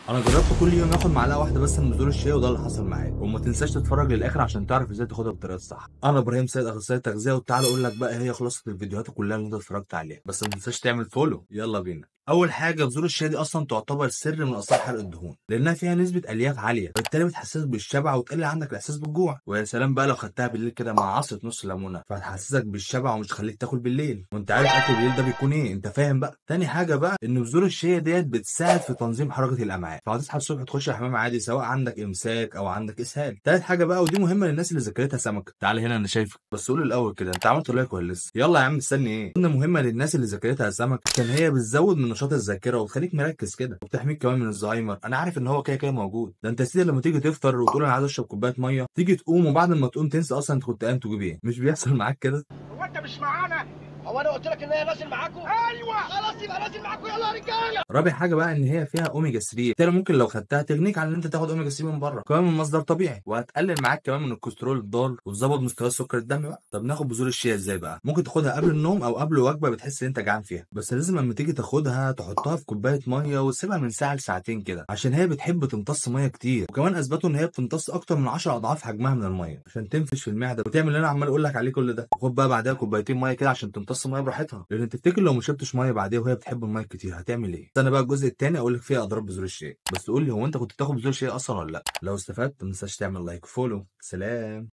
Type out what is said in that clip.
انا جربت كل يوم اخد معلقه واحده بس من بذور الشيا وده اللي حصل معايا. وما تنساش تتفرج للاخر عشان تعرف ازاي تاخدها بالطريقه الصح. انا ابراهيم سيد، اخصائي تغذيه، وتعالى اقول لك بقى هي خلاصه الفيديوهات كلها اللي انت اتفرجت عليها. بس ما تنساش تعمل فولو. يلا بينا. اول حاجه، بذور الشيا دي اصلا تعتبر سر من اسرار حرق الدهون، لانها فيها نسبه الياف عاليه، بالتالي بتحسسك بالشبع وتقلل عندك الاحساس بالجوع. ويا سلام بقى لو خدتها بالليل كده مع عصره نص ليمونه، فهتحسسك بالشبع ومش تخليك تاكل بالليل. وانت عارف اكل بالليل ده بيكون ايه، انت فاهم بقى. تاني حاجه بقى، ان بذور الشيا ديت بتساعد في تنظيم حركه الامعاء، فهتصحى الصبح تخش الحمام عادي سواء عندك امساك او عندك اسهال. تالت حاجه بقى، ودي مهمه للناس اللي ذاكرتها سمكه، تعالى هنا انا شايفك. بس قول الاول كده، انت عملت لايك ولا لسه؟ يلا يا عم مستني ايه؟ قلنا مهمه للناس اللي ذاكرتها سمك عشان هي بتزود من نشاط الذاكره وتخليك مركز كده، وبتحميك كمان من الزهايمر. انا عارف ان هو كده كده موجود. ده انت يا سيدي لما تيجي تفطر وتقول انا عايز اشرب كوبايه ميه، تيجي تقوم وبعد ما تقوم تنسى اصلا انت كنت قايم تجيب ايه. مش بيحصل معاك كده؟ هو انت مش معانا؟ هو انا قلت لك ان هي نازل معاكم؟ ايوه خلاص يبقى نازل معاكم، يلا يا رجاله. رابع حاجه بقى، ان هي فيها اوميجا 3، بالتالي ممكن لو خدتها تغنيك عن ان انت تاخد اوميجا 3 من بره، كمان من مصدر طبيعي، وهتقلل معاك كمان من الكوليسترول الضار وتظبط مستوى سكر الدم بقى. طب ناخد بذور الشيا ازاي بقى؟ ممكن تاخدها قبل النوم او قبل وجبه بتحس ان انت جعان فيها، بس لازم لما تيجي تاخدها تحطها في كوبايه ميه وتسيبها من ساعه لساعتين كده، عشان هي بتحب تمتص ميه كتير. وكمان اثبتوا ان هي بتمتص اكتر من 10 اضعاف حجمها من الميه عشان تنفش في المعده وتعمل اللي انا عمال اقول لك عليه كل ده. خد بقى بعدها كوبايتين ميه كده عشان تمتص ميه براحتها، لان تفتكر لو ما شربتش ميه بعديها وهي بتحب الميه كتير هتعمل ايه؟ استنى بقى الجزء التاني اقول لك فيه اضرار بذور الشيا. بس قول لي، هو انت كنت بتاخد بذور الشيا اصلا ولا لا؟ لو استفدت ما تنساش تعمل لايك وفولو. سلام.